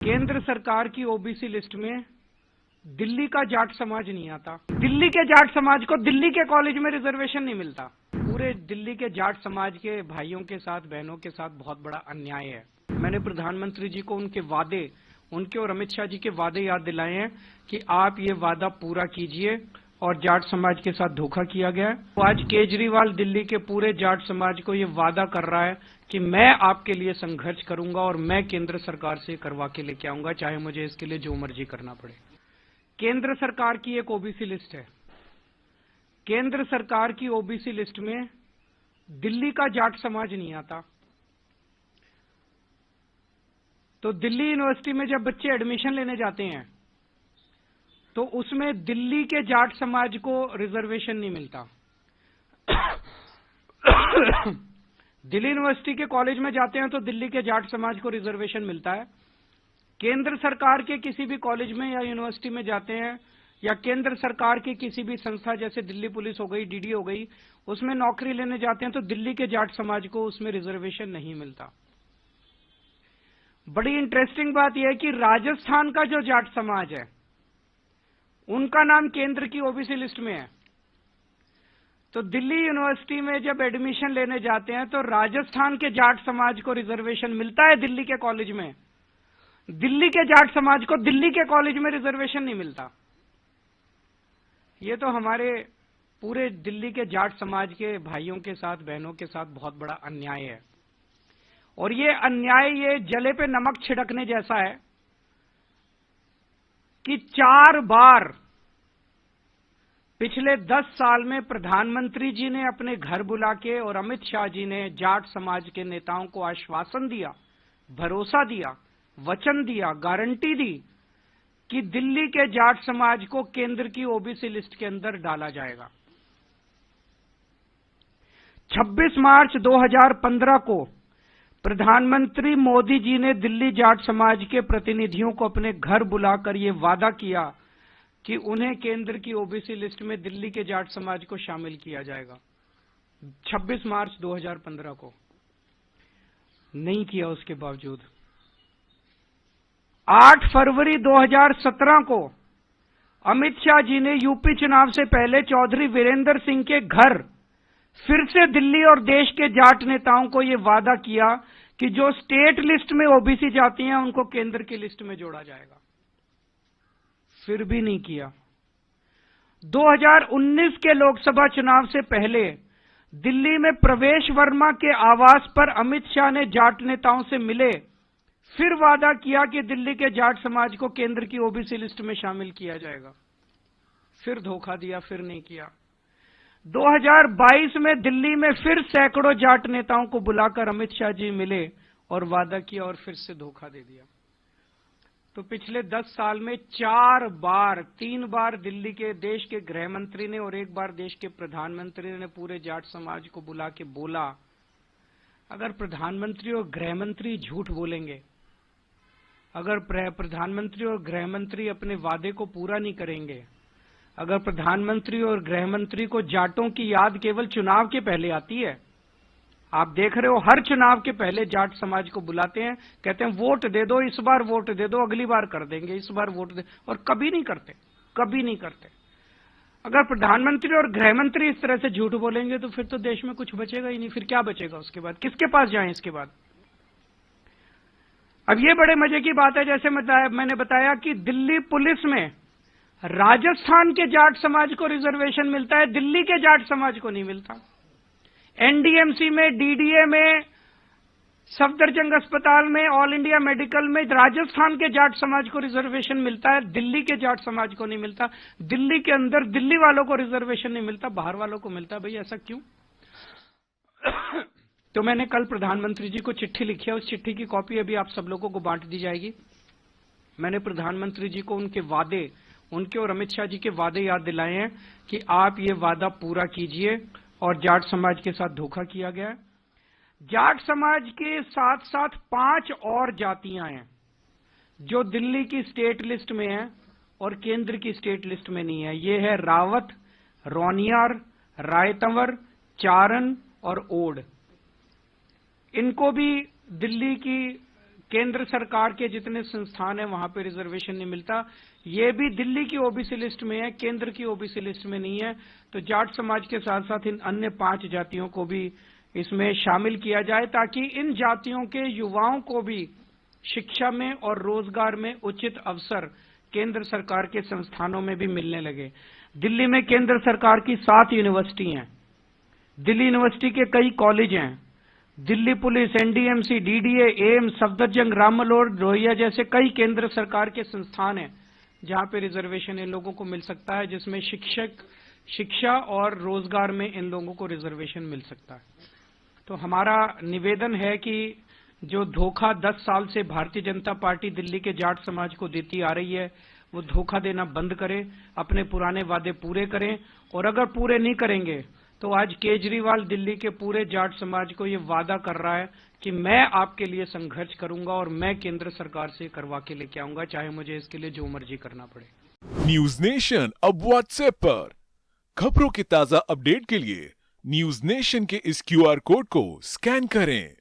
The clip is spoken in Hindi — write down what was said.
केंद्र सरकार की ओबीसी लिस्ट में दिल्ली का जाट समाज नहीं आता। दिल्ली के जाट समाज को दिल्ली के कॉलेज में रिजर्वेशन नहीं मिलता। पूरे दिल्ली के जाट समाज के भाइयों के साथ, बहनों के साथ बहुत बड़ा अन्याय है। मैंने प्रधानमंत्री जी को उनके वादे, उनके और अमित शाह जी के वादे याद दिलाए हैं कि आप ये वादा पूरा कीजिए और जाट समाज के साथ धोखा किया गया है। तो आज केजरीवाल दिल्ली के पूरे जाट समाज को ये वादा कर रहा है कि मैं आपके लिए संघर्ष करूंगा और मैं केंद्र सरकार से करवा के लेके आऊंगा, चाहे मुझे इसके लिए जो मर्जी करना पड़े। केंद्र सरकार की एक ओबीसी लिस्ट है। केंद्र सरकार की ओबीसी लिस्ट में दिल्ली का जाट समाज नहीं आता। तो दिल्ली यूनिवर्सिटी में जब बच्चे एडमिशन लेने जाते हैं तो उसमें दिल्ली के जाट समाज को रिजर्वेशन नहीं मिलता। दिल्ली यूनिवर्सिटी के कॉलेज में जाते हैं तो दिल्ली के जाट समाज को रिजर्वेशन मिलता है। केंद्र सरकार के किसी भी कॉलेज में या यूनिवर्सिटी में जाते हैं या केंद्र सरकार की किसी भी संस्था जैसे दिल्ली पुलिस हो गई, डीडी हो गई, उसमें नौकरी लेने जाते हैं तो दिल्ली के जाट समाज को उसमें रिजर्वेशन नहीं मिलता। बड़ी इंटरेस्टिंग बात यह है कि राजस्थान का जो जाट समाज है उनका नाम केंद्र की ओबीसी लिस्ट में है। तो दिल्ली यूनिवर्सिटी में जब एडमिशन लेने जाते हैं तो राजस्थान के जाट समाज को रिजर्वेशन मिलता है दिल्ली के कॉलेज में। दिल्ली के जाट समाज को दिल्ली के कॉलेज में रिजर्वेशन नहीं मिलता। ये तो हमारे पूरे दिल्ली के जाट समाज के भाइयों के साथ, बहनों के साथ बहुत बड़ा अन्याय है। और ये अन्याय ये जले पे नमक छिड़कने जैसा है कि 4 बार पिछले 10 साल में प्रधानमंत्री जी ने अपने घर बुला के और अमित शाह जी ने जाट समाज के नेताओं को आश्वासन दिया, भरोसा दिया, वचन दिया, गारंटी दी कि दिल्ली के जाट समाज को केंद्र की ओबीसी लिस्ट के अंदर डाला जाएगा। 26 मार्च 2015 को प्रधानमंत्री मोदी जी ने दिल्ली जाट समाज के प्रतिनिधियों को अपने घर बुलाकर यह वादा किया कि उन्हें केंद्र की ओबीसी लिस्ट में दिल्ली के जाट समाज को शामिल किया जाएगा। 26 मार्च 2015 को नहीं किया। उसके बावजूद 8 फरवरी 2017 को अमित शाह जी ने यूपी चुनाव से पहले चौधरी वीरेंद्र सिंह के घर फिर से दिल्ली और देश के जाट नेताओं को यह वादा किया कि जो स्टेट लिस्ट में ओबीसी जाती हैं उनको केंद्र की लिस्ट में जोड़ा जाएगा। फिर भी नहीं किया। 2019 के लोकसभा चुनाव से पहले दिल्ली में प्रवेश वर्मा के आवास पर अमित शाह ने जाट नेताओं से मिले, फिर वादा किया कि दिल्ली के जाट समाज को केंद्र की ओबीसी लिस्ट में शामिल किया जाएगा। फिर धोखा दिया, फिर नहीं किया। 2022 में दिल्ली में फिर सैकड़ों जाट नेताओं को बुलाकर अमित शाह जी मिले और वादा किया और फिर से धोखा दे दिया। तो पिछले 10 साल में 4 बार, 3 बार दिल्ली के देश के गृह मंत्री ने और 1 बार देश के प्रधानमंत्री ने पूरे जाट समाज को बुला के बोला, अगर प्रधानमंत्री और गृह मंत्री झूठ बोलेंगे, अगर प्रधानमंत्री और गृह मंत्री अपने वादे को पूरा नहीं करेंगे, अगर प्रधानमंत्री और गृह मंत्री को जाटों की याद केवल चुनाव के पहले आती है, आप देख रहे हो हर चुनाव के पहले जाट समाज को बुलाते हैं, कहते हैं वोट दे दो, इस बार वोट दे दो, अगली बार कर देंगे, इस बार वोट दे, और कभी नहीं करते, कभी नहीं करते। अगर प्रधानमंत्री और गृह मंत्री इस तरह से झूठ बोलेंगे तो फिर तो देश में कुछ बचेगा ही नहीं। फिर क्या बचेगा उसके बाद? किसके पास जाएं इसके बाद? अब ये बड़े मजे की बात है, जैसे मैंने बताया कि दिल्ली पुलिस में राजस्थान के जाट समाज को रिजर्वेशन मिलता है, दिल्ली के जाट समाज को नहीं मिलता। एनडीएमसी में, डीडीए में, सफदरजंग अस्पताल में, ऑल इंडिया मेडिकल में राजस्थान के जाट समाज को रिजर्वेशन मिलता है, दिल्ली के जाट समाज को नहीं मिलता। दिल्ली के अंदर दिल्ली वालों को रिजर्वेशन नहीं मिलता, बाहर वालों को मिलता। भाई ऐसा क्यों? तो मैंने कल प्रधानमंत्री जी को चिट्ठी लिखी है, उस चिट्ठी की कॉपी अभी आप सब लोगों को बांट दी जाएगी। मैंने प्रधानमंत्री जी को उनके वादे, उनके और अमित शाह जी के वादे याद दिलाए हैं कि आप ये वादा पूरा कीजिए और जाट समाज के साथ धोखा किया गया है। जाट समाज के साथ साथ 5 और जातियां हैं जो दिल्ली की स्टेट लिस्ट में हैं और केंद्र की स्टेट लिस्ट में नहीं है। ये है रावत, रोनियार, रायतंवर, चारण और ओड। इनको भी दिल्ली की केंद्र सरकार के जितने संस्थान हैं वहां पे रिजर्वेशन नहीं मिलता। ये भी दिल्ली की ओबीसी लिस्ट में है, केंद्र की ओबीसी लिस्ट में नहीं है। तो जाट समाज के साथ साथ इन अन्य 5 जातियों को भी इसमें शामिल किया जाए, ताकि इन जातियों के युवाओं को भी शिक्षा में और रोजगार में उचित अवसर केंद्र सरकार के संस्थानों में भी मिलने लगे। दिल्ली में केंद्र सरकार की 7 यूनिवर्सिटी हैं, दिल्ली यूनिवर्सिटी के कई कॉलेज हैं, Delhi police, NDMC, DDA, AIIMS, Safdarjung, Ram Manohar Lohia जैसे कई केंद्र सरकार के संस्थान हैं जहां पे रिजर्वेशन इन लोगों को मिल सकता है, जिसमें शिक्षा और रोजगार में इन लोगों को रिजर्वेशन मिल सकता है। तो हमारा निवेदन है कि जो धोखा 10 साल से भारतीय जनता पार्टी दिल्ली के जाट समाज को देती आ रही है, वो धोखा देना बंद करें, अपने पुराने वादे पूरे करें। और अगर पूरे नहीं करेंगे तो आज केजरीवाल दिल्ली के पूरे जाट समाज को ये वादा कर रहा है कि मैं आपके लिए संघर्ष करूंगा और मैं केंद्र सरकार से करवा के लेके आऊंगा, चाहे मुझे इसके लिए जो मर्जी करना पड़े। न्यूज नेशन अब व्हाट्सएप पर खबरों के ताजा अपडेट के लिए न्यूज नेशन के इस QR कोड को स्कैन करें।